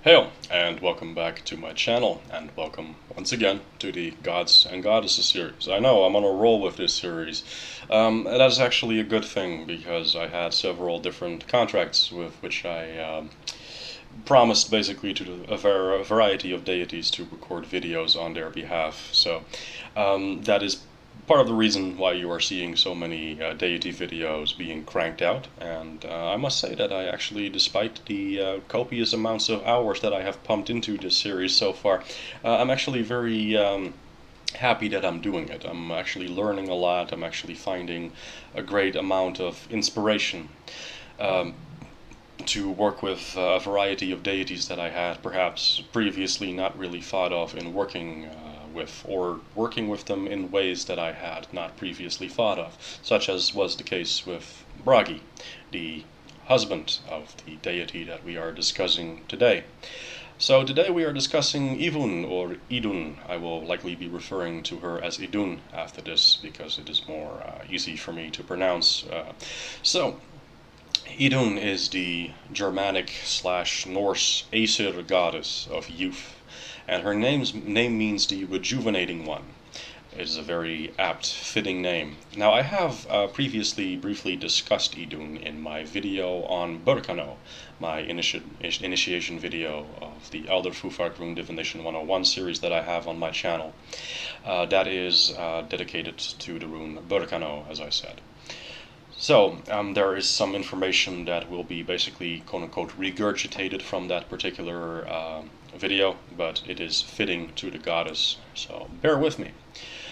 Hail, and welcome back to my channel, and welcome once again to the Gods and Goddesses series. I know I'm on a roll with this series. That's actually a good thing, because I had several different contracts with which I promised basically to a variety of deities to record videos on their behalf. So that is part of the reason why you are seeing so many deity videos being cranked out. And I must say that I actually, despite the copious amounts of hours that I have pumped into this series so far, I'm actually very happy that I'm doing it. I'm actually learning a lot. I'm actually finding a great amount of inspiration to work with a variety of deities that I had perhaps previously not really thought of in working with, or working with them in ways that I had not previously thought of, such as was the case with Bragi, the husband of the deity that we are discussing today. So today we are discussing Iðunn, or Iðunn. I will likely be referring to her as Iðunn after this, because it is more easy for me to pronounce. Iðunn is the Germanic / Norse Aesir goddess of youth, and her name means the rejuvenating one. It is a very apt, fitting name. Now, I have previously briefly discussed Iðunn in my video on Burkano, my initiation video of the Elder Fufak Rune Divination 101 series that I have on my channel. That is dedicated to the rune Burkano, as I said. So, there is some information that will be basically quote-unquote regurgitated from that particular video, but it is fitting to the goddess, so bear with me.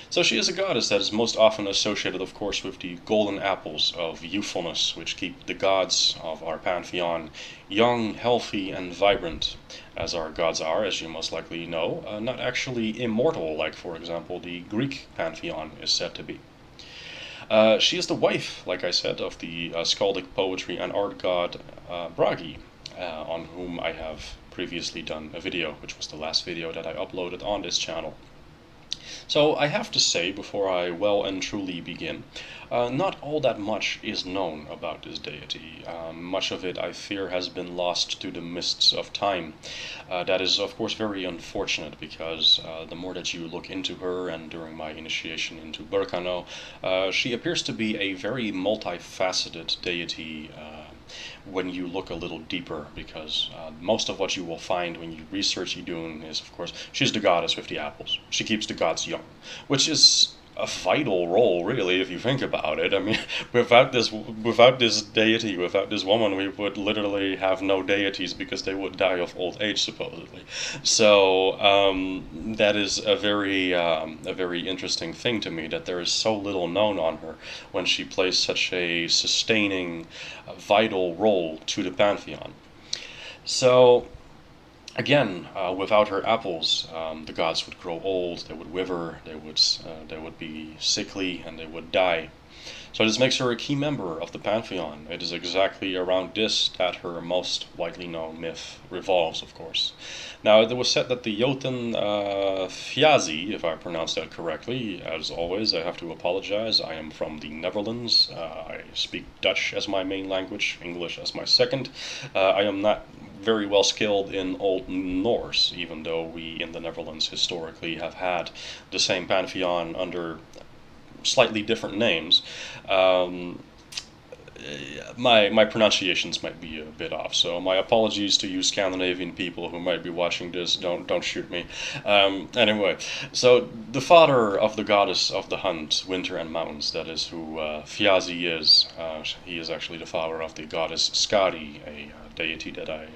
So she is a goddess that is most often associated, of course, with the golden apples of youthfulness, which keep the gods of our pantheon young, healthy, and vibrant, as our gods are, as you most likely know, not actually immortal, like, for example, the Greek pantheon is said to be. She is the wife, like I said, of the Skaldic poetry and art god Bragi, on whom I have previously done a video, which was the last video that I uploaded on this channel. So I have to say, before I well and truly begin, not all that much is known about this deity. Much of it, I fear, has been lost to the mists of time. That is, of course, very unfortunate, because the more that you look into her, and during my initiation into Burkano, she appears to be a very multifaceted deity when you look a little deeper, because most of what you will find when you research Iðunn is, of course, she's the goddess with the apples. She keeps the gods young, which is a vital role, really, if you think about it. I mean, without this deity, without this woman, we would literally have no deities, because they would die of old age, supposedly. So that is a very interesting thing to me, that there is so little known on her when she plays such a sustaining, vital role to the pantheon. So, again, without her apples, the gods would grow old, they would wither, they would be sickly, and they would die. So this makes her a key member of the pantheon. It is exactly around this that her most widely known myth revolves, of course. Now, it was said that the Jotun Fjasi, if I pronounced that correctly, as always, I have to apologize. I am from the Netherlands. I speak Dutch as my main language, English as my second. I am not very well skilled in Old Norse, even though we in the Netherlands historically have had the same pantheon under slightly different names. My pronunciations might be a bit off, so my apologies to you Scandinavian people who might be watching this. Don't shoot me. Anyway, so the father of the goddess of the hunt, winter, and mountains, that is who Fjasi is. He is actually the father of the goddess Skadi, a deity that I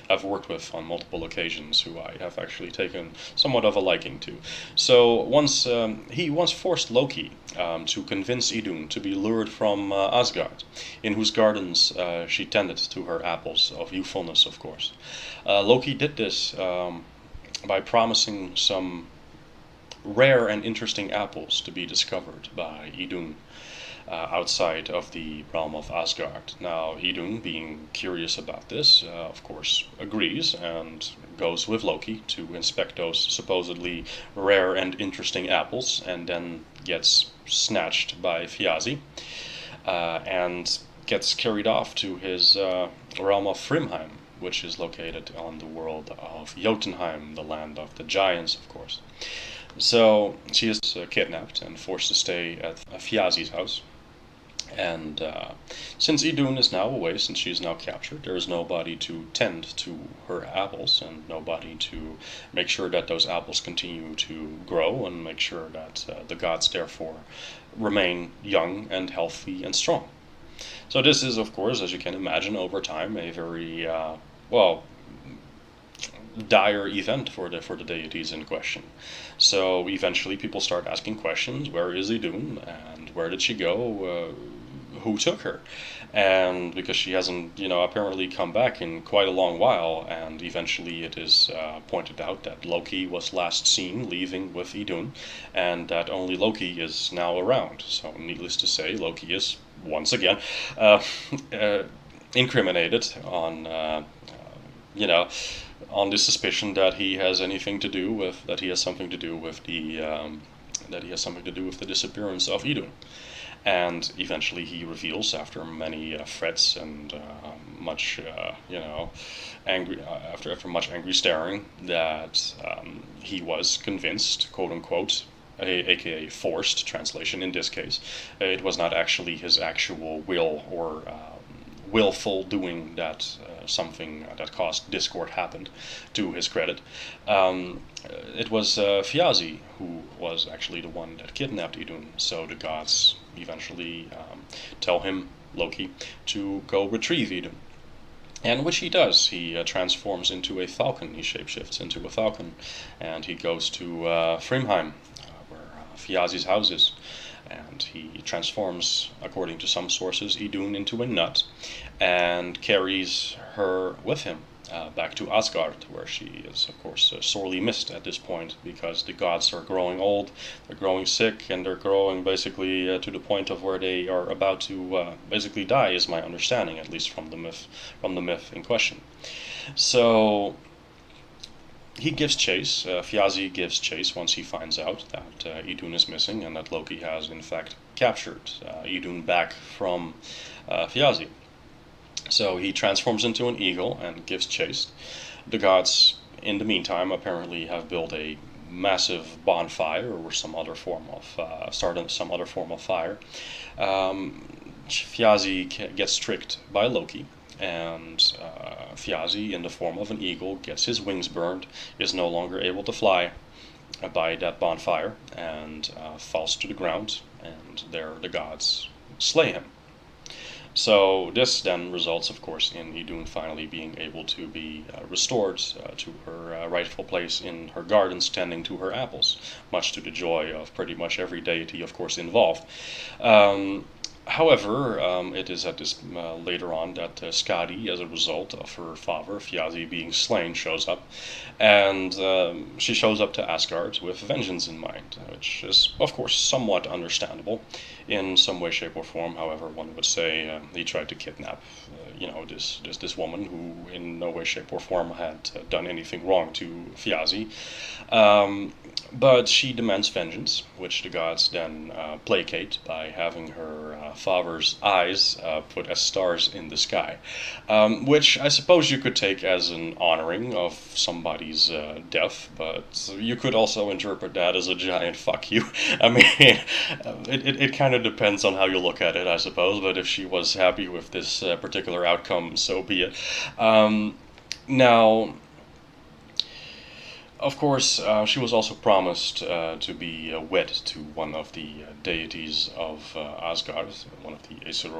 have worked with on multiple occasions, who I have actually taken somewhat of a liking to. So he once forced Loki to convince Iðunn to be lured from Asgard, in whose gardens she tended to her apples of youthfulness, of course. Loki did this by promising some rare and interesting apples to be discovered by Iðunn outside of the realm of Asgard. Now, Iðunn, being curious about this, of course, agrees and goes with Loki to inspect those supposedly rare and interesting apples, and then gets snatched by Fjasi and gets carried off to his realm of Thrymheim, which is located on the world of Jotunheim, the land of the giants, of course. So she is kidnapped and forced to stay at Fjasi's house. And since Iðunn is now away, since she is now captured, there is nobody to tend to her apples and nobody to make sure that those apples continue to grow and make sure that the gods therefore remain young and healthy and strong. So this is, of course, as you can imagine, over time, a very well, dire event for the deities in question. So eventually, people start asking questions: where is Iðunn, and where did she go? Who took her? And because she hasn't, apparently come back in quite a long while, and eventually it is pointed out that Loki was last seen leaving with Iðunn, and that only Loki is now around. So, needless to say, Loki is once again incriminated on, on the suspicion that he has anything to do with that he has something to do with the disappearance of Iðunn. And eventually he reveals, after many threats and much, angry, after much angry staring, that he was convinced, quote unquote, aka forced translation in this case. It was not actually his actual will or willful doing that something that caused discord happened, to his credit. It was Fjasi who was actually the one that kidnapped Iðunn, so the gods eventually tell him, Loki, to go retrieve Iðunn. And which he does. He transforms into a falcon. He shapeshifts into a falcon, and he goes to Frimheim, where Fjasi's house is. And he transforms, according to some sources, Iðunn into a nut, and carries her with him back to Asgard, where she is, of course, sorely missed at this point, because the gods are growing old, they're growing sick, and they're growing basically to the point of where they are about to basically die, is my understanding, at least from the myth in question. So he gives chase, Fjasi gives chase once he finds out that Iðunn is missing and that Loki has in fact captured Iðunn back from Fjasi. So he transforms into an eagle and gives chase. The gods, in the meantime, apparently have built a massive bonfire or some other form of started some other form of fire. Fjasi gets tricked by Loki, and Fjasi, in the form of an eagle, gets his wings burned, is no longer able to fly by that bonfire, and falls to the ground, and there the gods slay him. So this then results, of course, in Iðunn finally being able to be restored to her rightful place in her gardens, tending to her apples, much to the joy of pretty much every deity, of course, involved. However, it is at this later on that Skadi, as a result of her father Fjasi being slain, shows up, and she shows up to Asgard with vengeance in mind, which is, of course, somewhat understandable in some way, shape, or form. However, one would say he tried to kidnap, this woman who, in no way, shape, or form had done anything wrong to Fjasi. But she demands vengeance, which the gods then placate by having her father's eyes put as stars in the sky, which I suppose you could take as an honoring of somebody's death, but you could also interpret that as a giant fuck you. I mean, it kind of depends on how you look at it, I suppose, but if she was happy with this particular outcome, so be it. Now, of course, she was also promised to be wed to one of the deities of Asgard, one of the Aesir,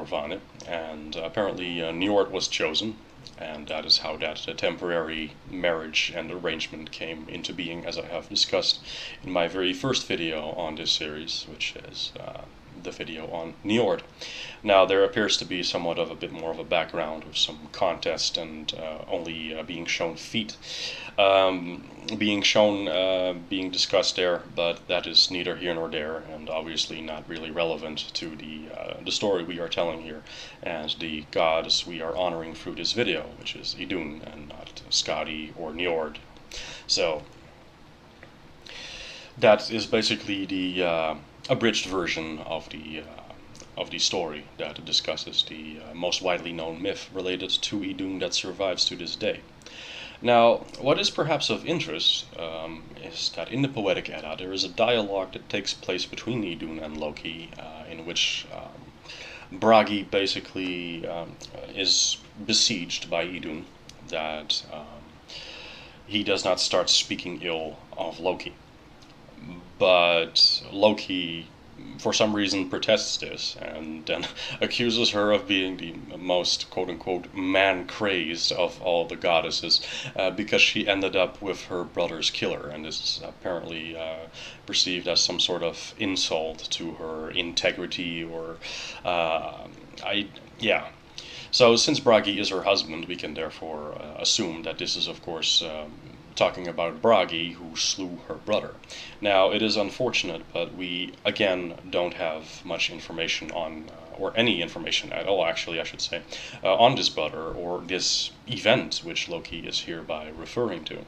and apparently Njord was chosen, and that is how that temporary marriage and arrangement came into being, as I have discussed in my very first video on this series, which is the video on Njord. Now, there appears to be somewhat of a bit more of a background with some contest and only being shown feet being discussed there, but that is neither here nor there, and obviously not really relevant to the story we are telling here, and the gods we are honoring through this video, which is Iðunn and not Skadi or Njord. So that is basically the abridged version of the of the story that discusses the most widely known myth related to Iðunn that survives to this day. Now, what is perhaps of interest is that in the Poetic Edda there is a dialogue that takes place between Iðunn and Loki, in which Bragi basically is besieged by Iðunn that he does not start speaking ill of Loki. But Loki, for some reason, protests this and then accuses her of being the most quote-unquote man-crazed of all the goddesses because she ended up with her brother's killer, and this is apparently perceived as some sort of insult to her integrity or So since Bragi is her husband, we can therefore assume that this is, of course, talking about Bragi, who slew her brother. Now, it is unfortunate, but we, again, don't have much information on, or any information at all, actually, I should say, on this brother, or this event which Loki is hereby referring to.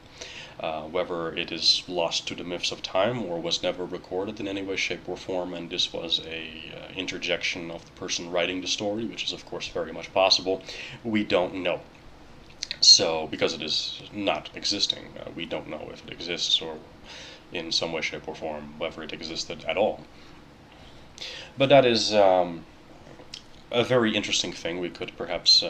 Whether it is lost to the myths of time, or was never recorded in any way, shape, or form, and this was a interjection of the person writing the story, which is, of course, very much possible, we don't know. So, because it is not existing, we don't know if it exists or in some way, shape, or form, whether it existed at all. But that is a very interesting thing we could perhaps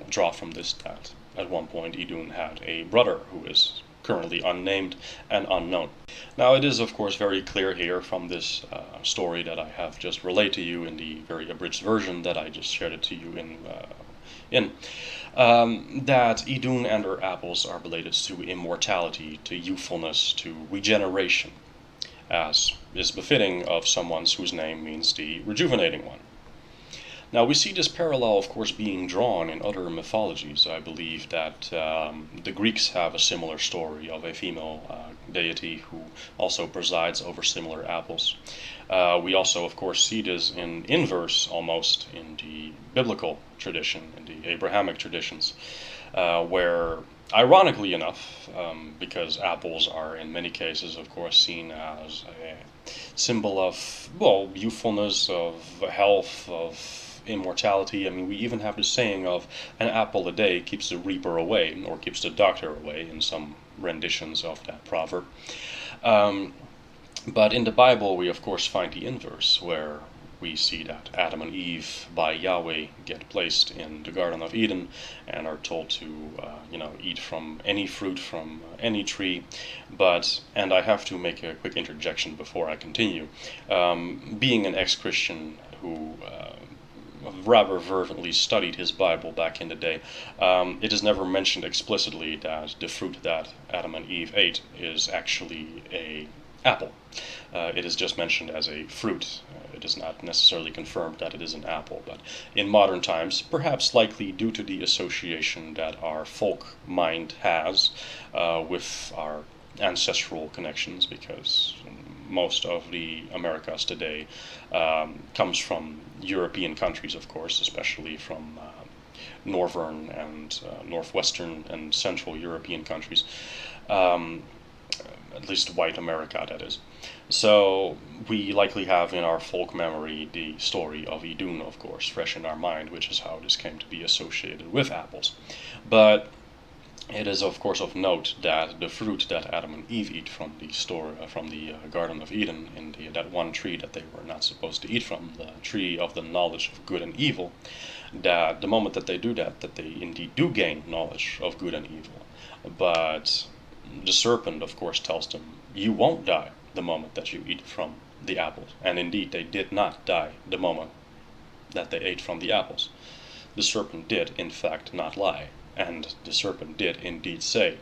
draw from this, that at one point Iðunn had a brother who is currently unnamed and unknown. Now, it is, of course, very clear here from this story that I have just relayed to you in the very abridged version that I just shared it to you that Iðunn and her apples are related to immortality, to youthfulness, to regeneration, as is befitting of someone whose name means the rejuvenating one. Now, we see this parallel, of course, being drawn in other mythologies. I believe that the Greeks have a similar story of a female deity who also presides over similar apples. We also, of course, see this in inverse, almost, in the biblical tradition, in the Abrahamic traditions, where, ironically enough, because apples are in many cases, of course, seen as a symbol of, well, youthfulness, of health, of immortality. I mean, we even have the saying of an apple a day keeps the reaper away, or keeps the doctor away, in some renditions of that proverb. But in the Bible, we of course find the inverse, where we see that Adam and Eve, by Yahweh, get placed in the Garden of Eden and are told to, eat from any fruit from any tree. But, and I have to make a quick interjection before I continue, being an ex-Christian who rather fervently studied his Bible back in the day, it is never mentioned explicitly that the fruit that Adam and Eve ate is actually a apple. It is just mentioned as a fruit. It is not necessarily confirmed that it is an apple, but in modern times, perhaps likely due to the association that our folk mind has with our ancestral connections, because most of the Americas today comes from European countries, of course, especially from northern and northwestern and central European countries. At least white America, that is. So we likely have in our folk memory the story of Iðunn, of course, fresh in our mind, which is how this came to be associated with apples. But it is, of course, of note that the fruit that Adam and Eve eat from the Garden of Eden, in that one tree that they were not supposed to eat from, the tree of the knowledge of good and evil, that the moment that they do that they indeed do gain knowledge of good and evil. But the serpent, of course, tells them, you won't die the moment that you eat from the apples. And indeed, they did not die the moment that they ate from the apples. The serpent did, in fact, not lie. And the serpent did indeed say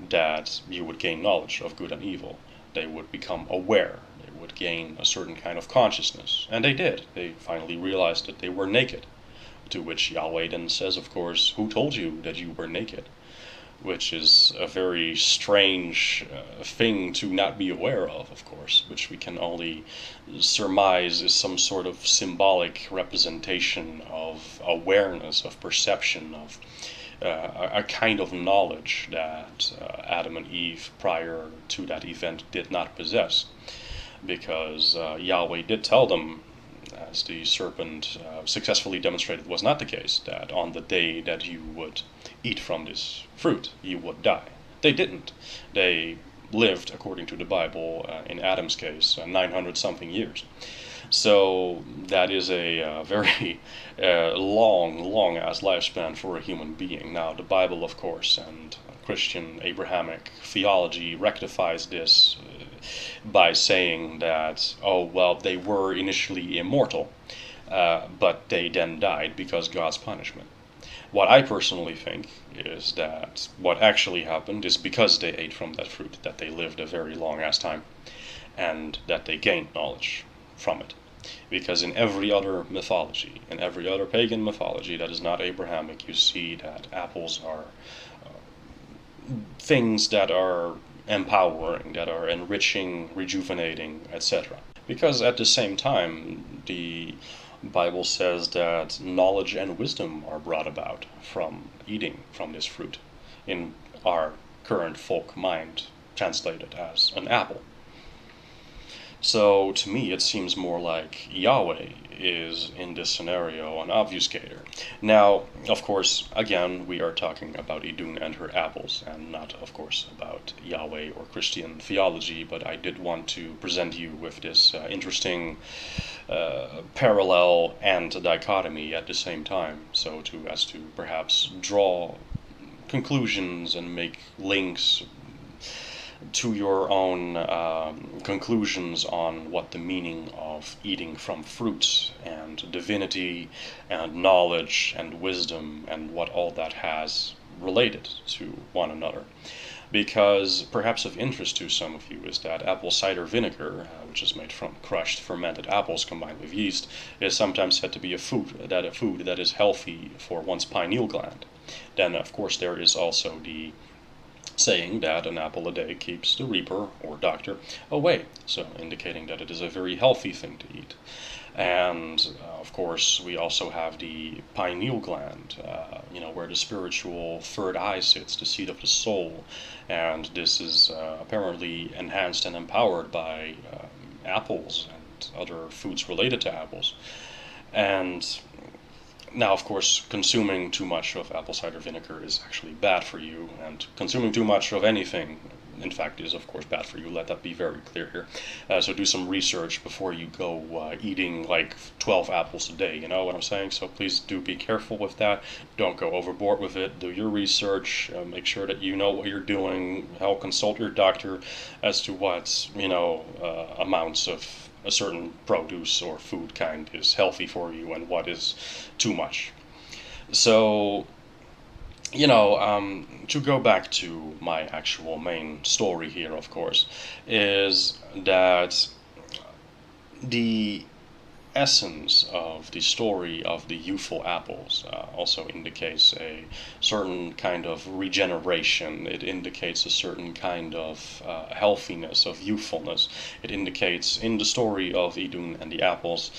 that you would gain knowledge of good and evil. They would become aware. They would gain a certain kind of consciousness. And they did. They finally realized that they were naked. To which Yahweh then says, of course, who told you that you were naked? Which is a very strange thing to not be aware of course, which we can only surmise is some sort of symbolic representation of awareness, of perception, of a kind of knowledge that Adam and Eve prior to that event did not possess. Because Yahweh did tell them as the serpent successfully demonstrated was not the case, that on the day that you would eat from this fruit, you would die. They didn't. They lived, according to the Bible, in Adam's case, 900 something years. So that is a very long ass lifespan for a human being. Now, the Bible, of course, and Christian Abrahamic theology rectifies this by saying that, oh, well, they were initially immortal, but they then died because God's punishment. What I personally think is that what actually happened is because they ate from that fruit, that they lived a very long ass time, and that they gained knowledge from it. Because in every other mythology, in every other pagan mythology that is not Abrahamic, you see that apples are things that are empowering, that are enriching, rejuvenating, etc. Because at the same time, the Bible says that knowledge and wisdom are brought about from eating from this fruit, in our current folk mind translated as an apple. So to me, it seems more like Yahweh is, in this scenario, an obfuscator. Now, of course, again, we are talking about Iðunn and her apples, and not, of course, about Yahweh or Christian theology, but I did want to present you with this interesting parallel and dichotomy at the same time, so as to perhaps draw conclusions and make links to your own conclusions on what the meaning of eating from fruits and divinity and knowledge and wisdom and what all that has related to one another. Because perhaps of interest to some of you is that apple cider vinegar, which is made from crushed fermented apples combined with yeast, is sometimes said to be a food that is healthy for one's pineal gland. Then, of course, there is also the saying that an apple a day keeps the reaper or doctor away, so indicating that it is a very healthy thing to eat. And of course, we also have the pineal gland, where the spiritual third eye sits, the seat of the soul, and this is apparently enhanced and empowered by apples and other foods related to apples. And now, of course, consuming too much of apple cider vinegar is actually bad for you, and consuming too much of anything, in fact, is of course bad for you. Let that be very clear here. So do some research before you go eating like 12 apples a day, you know what I'm saying? So please do be careful with that. Don't go overboard with it. Do your research. Make sure that you know what you're doing. Help consult your doctor as to what, amounts of a certain produce or food kind is healthy for you and what is too much. So, to go back to my actual main story here, of course, is that the essence of the story of the youthful apples also indicates a certain kind of regeneration. It indicates a certain kind of healthiness, of youthfulness. It indicates, in the story of Iðunn and the apples,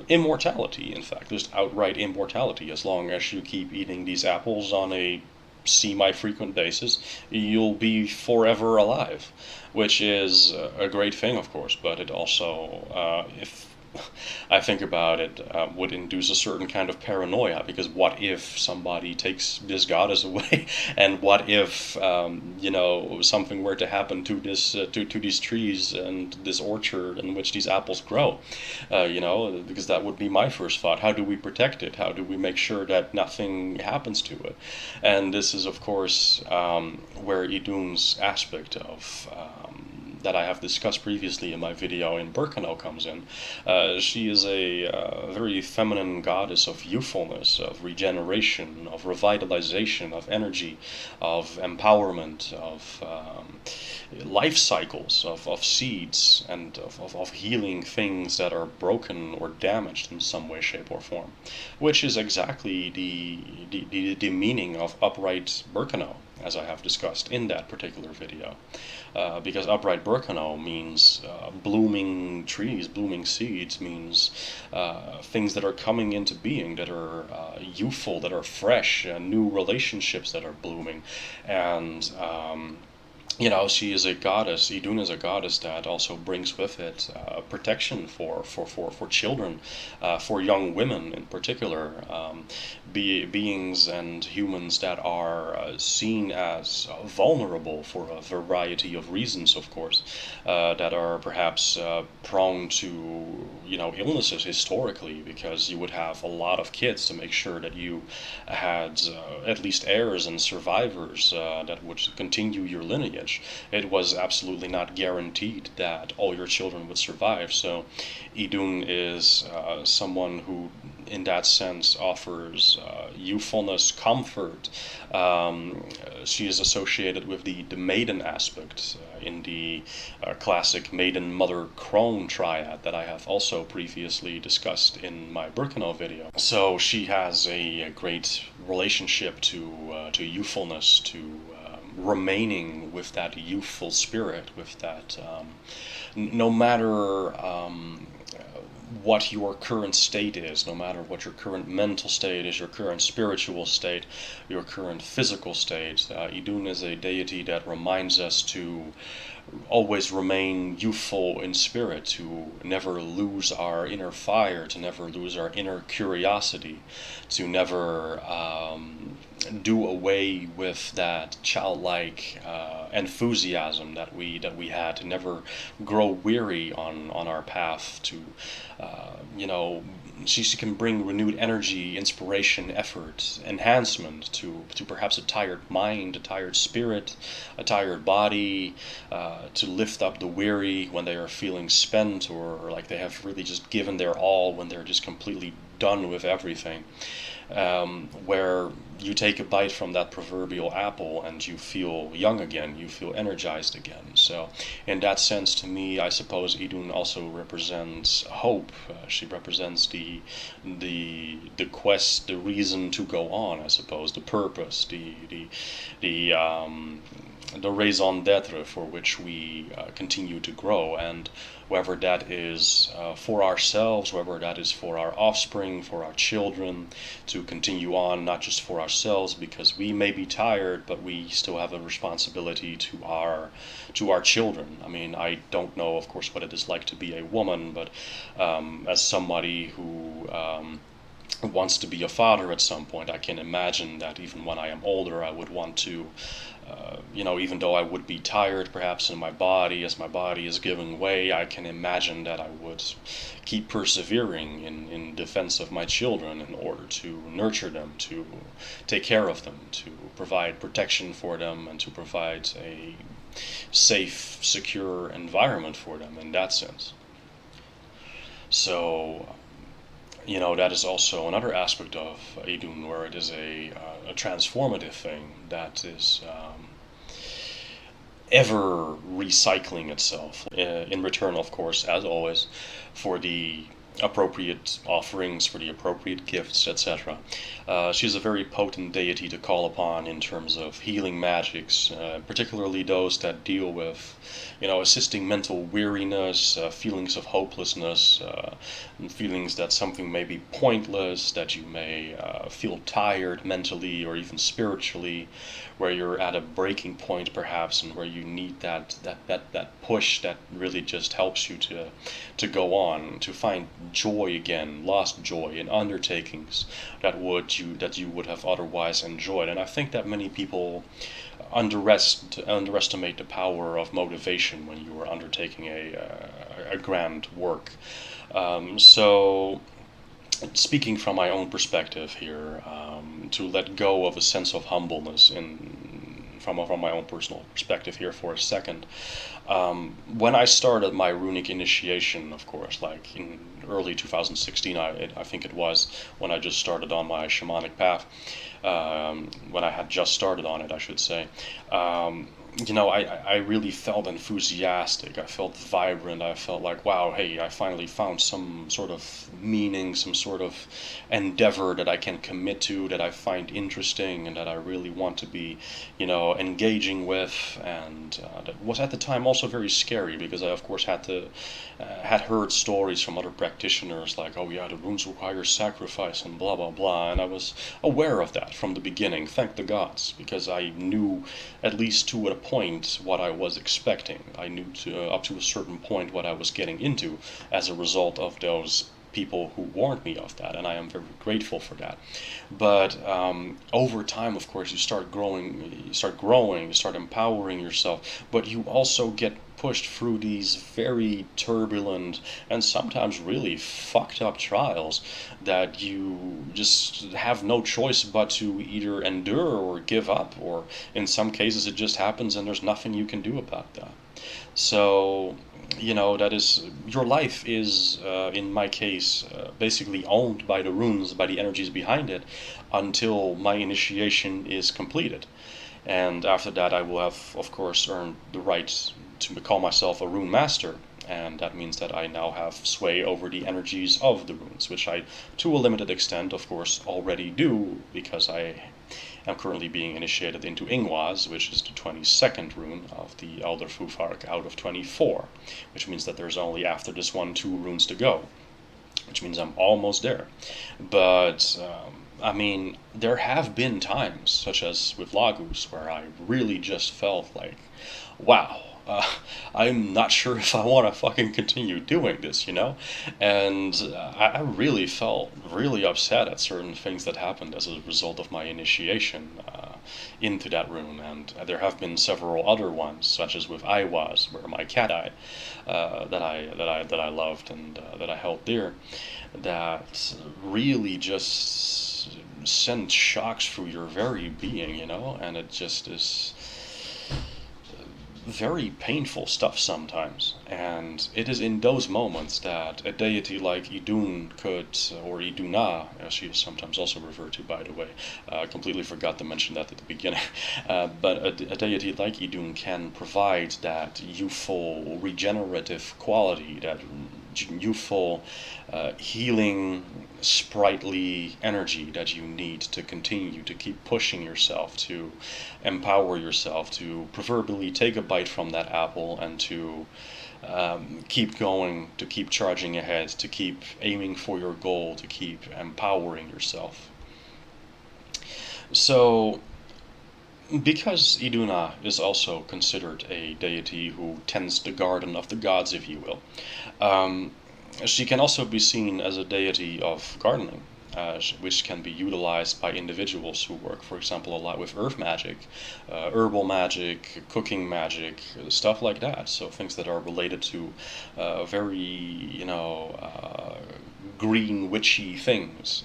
immortality, in fact, just outright immortality. As long as you keep eating these apples on a semi-frequent basis, you'll be forever alive, which is a great thing, of course, but it also, if I think about it, would induce a certain kind of paranoia, because what if somebody takes this goddess away, and what if something were to happen to this to these trees and this orchard in which these apples grow, because that would be my first thought. How do we protect it? How do we make sure that nothing happens to it? And this is, of course, where Idunn's aspect of that I have discussed previously in my video in Birkenau comes in. She is a very feminine goddess of youthfulness, of regeneration, of revitalization, of energy, of empowerment, of life cycles, of seeds, and of healing things that are broken or damaged in some way, shape, or form, which is exactly the meaning of upright Birkenau, as I have discussed in that particular video. Because upright Birkenau means blooming trees, blooming seeds, means things that are coming into being, that are youthful, that are fresh, new relationships that are blooming, and she is a goddess. Iðunn is a goddess that also brings with it protection for children, for young women in particular, beings and humans that are seen as vulnerable for a variety of reasons, of course, that are perhaps prone to, illnesses historically, because you would have a lot of kids to make sure that you had at least heirs and survivors that would continue your lineage. It was absolutely not guaranteed that all your children would survive. So Iðunn is someone who, in that sense, offers youthfulness, comfort. She is associated with the maiden aspect in the classic maiden mother crone triad that I have also previously discussed in my Birkenau video. So she has a great relationship to youthfulness, to remaining with that youthful spirit, with that no matter what your current state is, no matter what your current mental state is, your current spiritual state, your current physical state, Iðunn is a deity that reminds us to always remain youthful in spirit, to never lose our inner fire, to never lose our inner curiosity, to never do away with that childlike enthusiasm that we had, to never grow weary on our path, to she can bring renewed energy, inspiration, effort, enhancement to perhaps a tired mind, a tired spirit, a tired body, to lift up the weary when they are feeling spent, or like they have really just given their all, when they're just completely done with everything. Where you take a bite from that proverbial apple and you feel young again, you feel energized again. So in that sense, to me, I suppose Iðunn also represents hope. She represents the quest, the reason to go on, I suppose, the purpose, the raison d'etre for which we continue to grow. And whether that is for ourselves, whether that is for our offspring, for our children, to continue on, not just for ourselves, because we may be tired, but we still have a responsibility to our children. I mean, I don't know, of course, what it is like to be a woman, but as somebody who wants to be a father at some point, I can imagine that even when I am older, I would want to, even though I would be tired perhaps in my body, as my body is giving way, I can imagine that I would keep persevering in defense of my children, in order to nurture them, to take care of them, to provide protection for them, and to provide a safe, secure environment for them in that sense. So, that is also another aspect of Iðunn, where it is a transformative thing that is ever recycling itself, in return, of course, as always, for the appropriate offerings, for the appropriate gifts, etc. She's a very potent deity to call upon in terms of healing magics, particularly those that deal with, assisting mental weariness, feelings of hopelessness, feelings that something may be pointless, that you may feel tired mentally or even spiritually, where you're at a breaking point perhaps, and where you need that push that really just helps you to go on, to find joy again, lost joy in undertakings that you would have otherwise enjoyed. And I think that many people underestimate the power of motivation when you are undertaking a grand work. So, speaking from my own perspective here, to let go of a sense of humbleness from my own personal perspective here for a second. When I started my runic initiation, of course, like in early 2016, I think it was, when I just started on my shamanic path, when I had just started on it, I should say. I really felt enthusiastic. I felt vibrant. I felt like, wow, hey, I finally found some sort of meaning, some sort of endeavor that I can commit to, that I find interesting, and that I really want to be, engaging with. And that was at the time also very scary, because I, of course, had heard stories from other practitioners like, oh yeah, the runes require sacrifice and blah, blah, blah. And I was aware of that from the beginning, thank the gods, because I knew, at least to a point what I was expecting. I knew up to a certain point what I was getting into as a result of those people who warned me of that, and I am very grateful for that. But over time, of course, you start growing, you start empowering yourself, but you also get pushed through these very turbulent and sometimes really fucked up trials that you just have no choice but to either endure or give up, or in some cases it just happens and there's nothing you can do about that. So, that is, your life is, in my case, basically owned by the runes, by the energies behind it, until my initiation is completed. And after that, I will have, of course, earned the right to call myself a rune master. And that means that I now have sway over the energies of the runes, which I, to a limited extent, of course, already do, because I am currently being initiated into Ingwaz, which is the 22nd rune of the Elder Fufark out of 24, which means that there's only, after this one, 2 runes to go, which means I'm almost there. But, I mean, there have been times, such as with Lagus, where I really just felt like, wow, I'm not sure if I want to fucking continue doing this, And I really felt really upset at certain things that happened as a result of my initiation into that room. And there have been several other ones, such as with Iwas, where my cat died, that I loved and that I held dear, that really just sent shocks through your very being, and it just is very painful stuff sometimes. And it is in those moments that a deity like Iðunn could, or Iðunna, as she is sometimes also referred to, by the way, completely forgot to mention that at the beginning, but a deity like Iðunn can provide that youthful, regenerative quality, that youthful, healing, sprightly energy that you need to continue to keep pushing yourself, to empower yourself, to proverbially take a bite from that apple and to keep going, to keep charging ahead, to keep aiming for your goal, to keep empowering yourself. So, because Iðunna is also considered a deity who tends the garden of the gods, if you will, she can also be seen as a deity of gardening, which can be utilized by individuals who work, for example, a lot with earth magic, herbal magic, cooking magic, stuff like that. So things that are related to very, green, witchy things.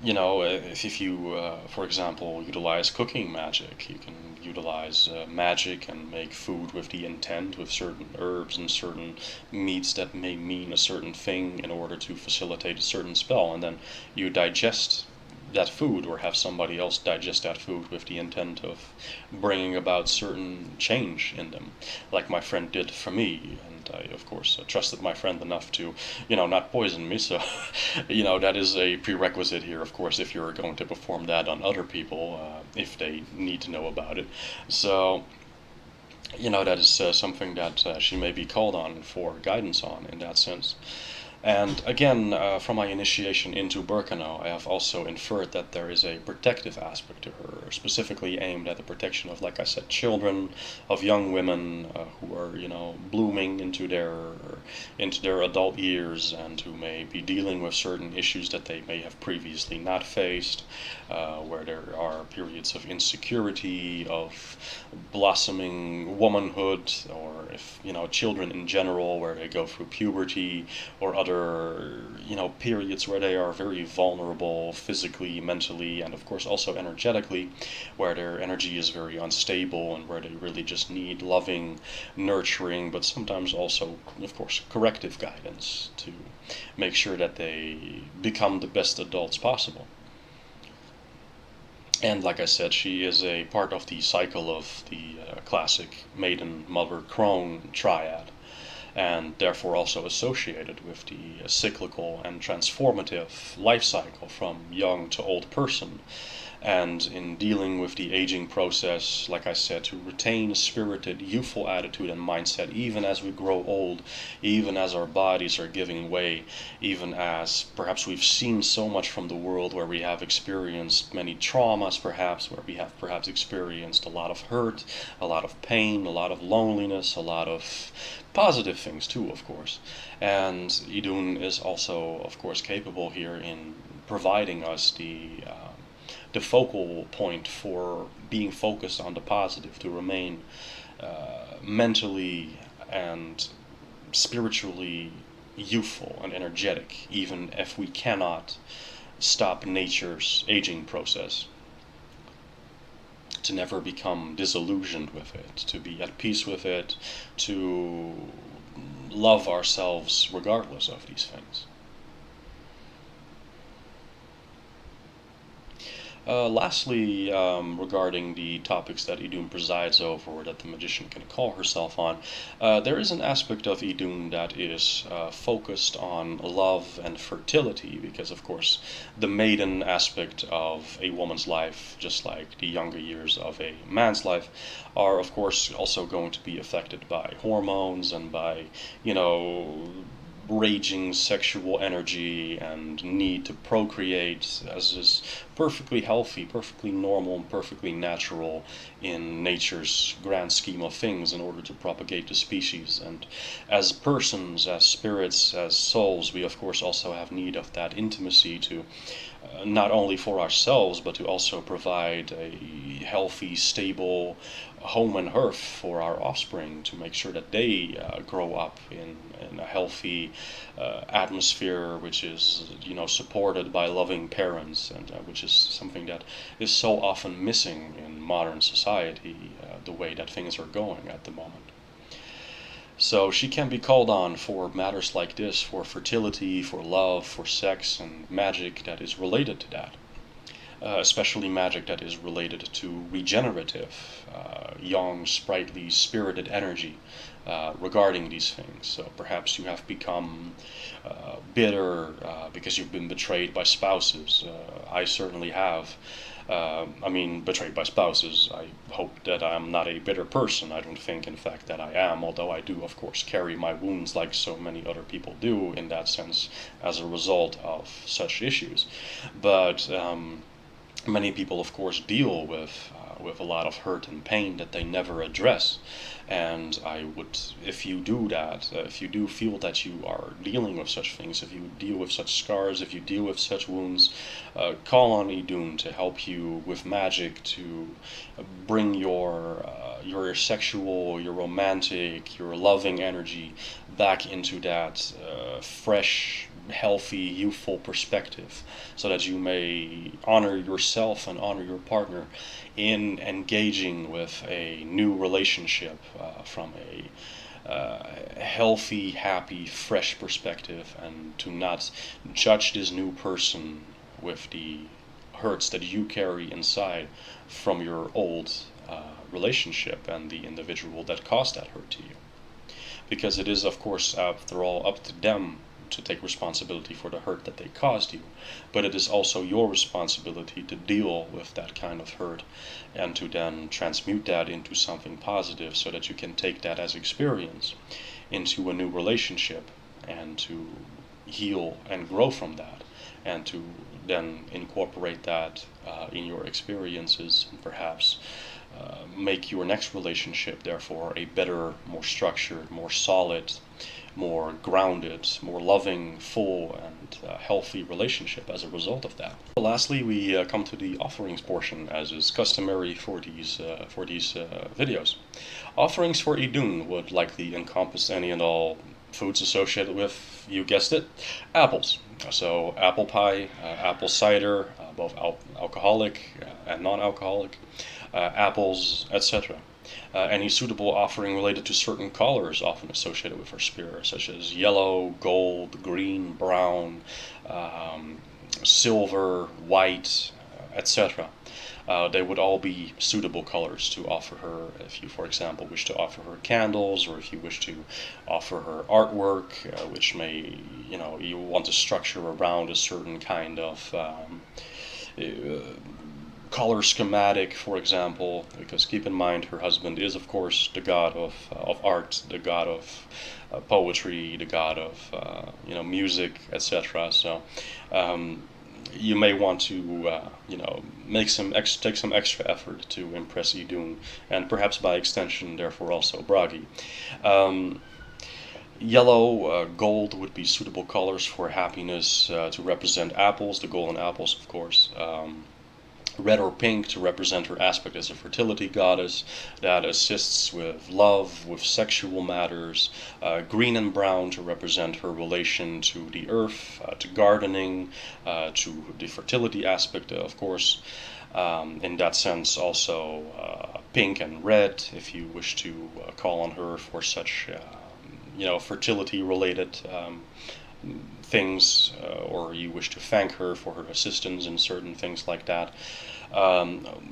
If you, for example, utilize cooking magic, you can utilize magic and make food with the intent, with certain herbs and certain meats that may mean a certain thing in order to facilitate a certain spell, and then you digest that food or have somebody else digest that food with the intent of bringing about certain change in them, like my friend did for me. And I, of course, trusted my friend enough to, not poison me. So, that is a prerequisite here, of course, if you're going to perform that on other people, if they need to know about it. So, that is something that she may be called on for guidance on in that sense. And again, from my initiation into Birkenau, I have also inferred that there is a protective aspect to her, specifically aimed at the protection of, like I said, children, of young women who are, blooming into their adult years, and who may be dealing with certain issues that they may have previously not faced, where there are periods of insecurity, of blossoming womanhood, or if, children in general, where they go through puberty, or other periods where they are very vulnerable physically, mentally, and of course also energetically, where their energy is very unstable and where they really just need loving, nurturing, but sometimes also, of course, corrective guidance to make sure that they become the best adults possible. And like I said, she is a part of the cycle of the classic maiden, mother, crone triad. and therefore also associated with the cyclical and transformative life cycle from young to old person. And in dealing with the aging process, like I said, to retain a spirited, youthful attitude and mindset, even as we grow old, even as our bodies are giving way, even as perhaps we've seen so much from the world where we have experienced many traumas, perhaps, where we have perhaps experienced a lot of hurt, a lot of pain, a lot of loneliness, a lot of positive things too, of course. And Iðunn is also, of course, capable here in providing us the focal point for being focused on the positive, to remain mentally and spiritually youthful and energetic, even if we cannot stop nature's aging process. To never become disillusioned with it, to be at peace with it, to love ourselves regardless of these things. Lastly, regarding the topics that Iðunn presides over, or that the magician can call herself on, there is an aspect of Iðunn that is focused on love and fertility, because of course the maiden aspect of a woman's life, just like the younger years of a man's life, are of course also going to be affected by hormones and by, raging sexual energy and need to procreate, as is perfectly healthy, perfectly normal, and perfectly natural in nature's grand scheme of things in order to propagate the species. And as persons, as spirits, as souls, we of course also have need of that intimacy to not only for ourselves, but to also provide a healthy, stable home and hearth for our offspring, to make sure that they grow up in a healthy atmosphere, which is supported by loving parents, and which is something that is so often missing in modern society, the way that things are going at the moment. So she can be called on for matters like this, for fertility, for love, for sex, and magic that is related to that. Especially magic that is related to regenerative, young, sprightly, spirited energy regarding these things. So perhaps you have become bitter because you've been betrayed by spouses. I certainly have. Betrayed by spouses. I hope that I'm not a bitter person. I don't think, in fact, that I am, although I do, of course, carry my wounds like so many other people do in that sense as a result of such issues. But many people, of course, deal with a lot of hurt and pain that they never address. And I would, if you do that, if you do feel that you are dealing with such things, if you deal with such scars, if you deal with such wounds, call on Iðunn to help you with magic, to bring your sexual, your romantic, your loving energy back into that fresh, healthy, youthful perspective, so that you may honor yourself and honor your partner in engaging with a new relationship from a healthy, happy, fresh perspective, and to not judge this new person with the hurts that you carry inside from your old relationship and the individual that caused that hurt to you. Because it is, of course, after all, up to them to take responsibility for the hurt that they caused you, but it is also your responsibility to deal with that kind of hurt and to then transmute that into something positive, so that you can take that as experience into a new relationship and to heal and grow from that, and to then incorporate that in your experiences, and perhaps make your next relationship therefore a better, more structured, more solid, more grounded, more loving, full, and healthy relationship as a result of that. Lastly, we come to the offerings portion, as is customary for these videos. Offerings for Iðunn would likely encompass any and all foods associated with, you guessed it, apples. So apple pie, apple cider, both alcoholic and non-alcoholic, apples, etc. Any suitable offering related to certain colors often associated with our spirit, such as yellow, gold, green, brown, silver, white, etc. They would all be suitable colors to offer her if you, for example, wish to offer her candles, or if you wish to offer her artwork, which may, you want to structure around a certain kind of color schematic, for example, because keep in mind her husband is, of course, the god of art, the god of poetry, the god of music, etc. So you may want to take some extra effort to impress Iðunn, and perhaps by extension, therefore, also Bragi. Yellow, gold would be suitable colors for happiness, to represent apples, the golden apples, of course. Red or pink to represent her aspect as a fertility goddess that assists with love, with sexual matters. Green and brown to represent her relation to the earth, to gardening, to the fertility aspect, of course. In that sense, also pink and red, if you wish to call on her for such, fertility-related things, or you wish to thank her for her assistance in certain things like that.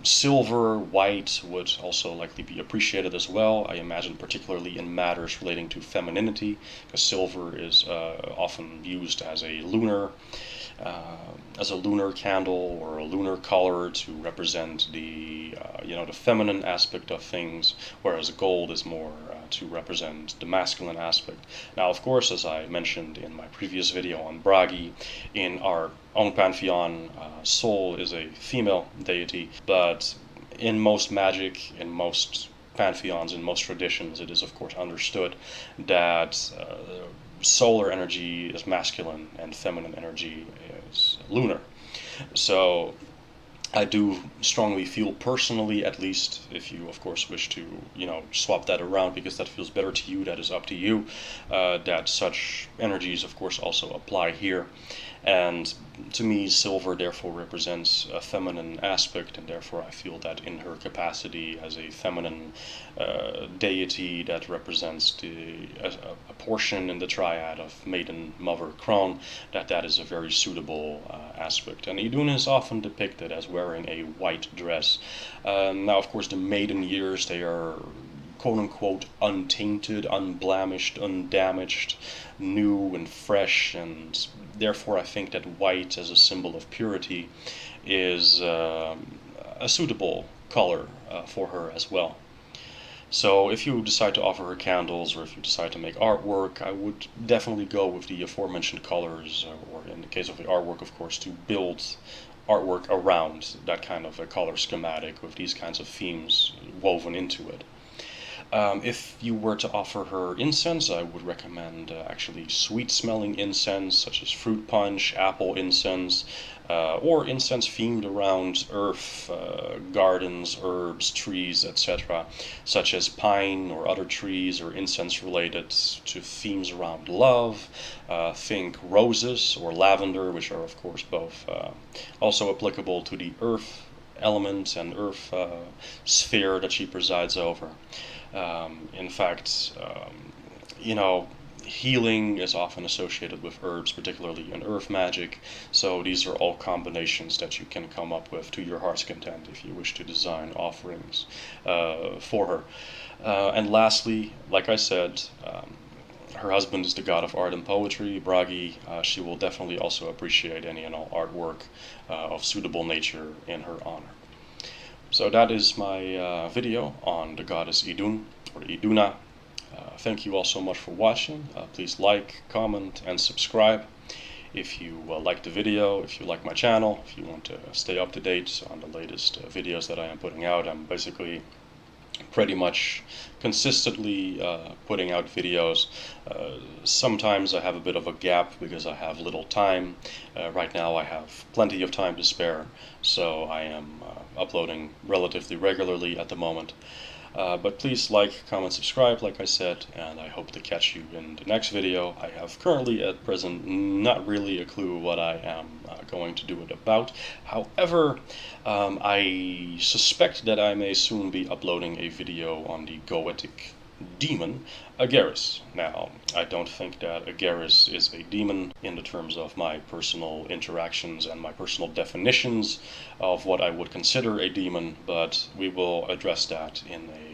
Silver, white would also likely be appreciated as well, I imagine, particularly in matters relating to femininity, because silver is often used as a lunar candle or a lunar color to represent the the feminine aspect of things, whereas gold is more to represent the masculine aspect. Now, of course, as I mentioned in my previous video on Bragi, in our own pantheon, Sol is a female deity, but in most magic, in most pantheons, in most traditions, it is of course understood that solar energy is masculine and feminine energy is lunar. So I do strongly feel personally, at least, if you of course wish to, swap that around because that feels better to you, that is up to you, that such energies of course also apply here. And to me, silver therefore represents a feminine aspect, and therefore I feel that in her capacity as a feminine deity that represents a portion in the triad of maiden, mother, crone, that is a very suitable aspect. And Iðunn is often depicted as wearing a white dress. Now, of course, the maiden years, they are quote-unquote untainted, unblemished, undamaged, new and fresh, and therefore I think that white as a symbol of purity is a suitable color for her as well. So if you decide to offer her candles, or if you decide to make artwork, I would definitely go with the aforementioned colors, or in the case of the artwork, of course, to build artwork around that kind of a color schematic with these kinds of themes woven into it. If you were to offer her incense, I would recommend actually sweet-smelling incense, such as fruit punch, apple incense, or incense themed around earth, gardens, herbs, trees, etc., such as pine or other trees, or incense related to themes around love. Think roses or lavender, which are of course both also applicable to the earth element and earth sphere that she presides over. In fact, healing is often associated with herbs, particularly in earth magic, so these are all combinations that you can come up with to your heart's content if you wish to design offerings for her. And lastly, like I said, her husband is the god of art and poetry, Bragi. She will definitely also appreciate any and all artwork of suitable nature in her honor. So that is my video on the goddess Iðunn, or Iðunna. Thank you all so much for watching. Please like, comment, and subscribe if you like the video, if you like my channel, if you want to stay up to date on the latest videos that I am putting out. I'm basically pretty much consistently putting out videos. Sometimes I have a bit of a gap because I have little time. Right now I have plenty of time to spare, so I am uploading relatively regularly at the moment. But please like, comment, subscribe, like I said, and I hope to catch you in the next video. I have currently at present not really a clue what I am going to do it about. However, I suspect that I may soon be uploading a video on the Goetic demon, Ageris. Now, I don't think that Ageris is a demon in the terms of my personal interactions and my personal definitions of what I would consider a demon, but we will address that in a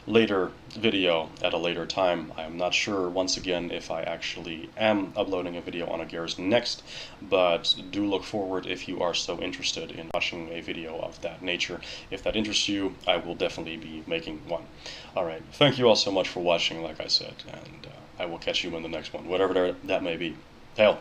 later video at a later time. I am not sure, once again, if I actually am uploading a video on Ageris next, but do look forward if you are so interested in watching a video of that nature. If that interests you, I will definitely be making one. Alright, thank you all so much for watching, like I said, and I will catch you in the next one, whatever that may be. Hail!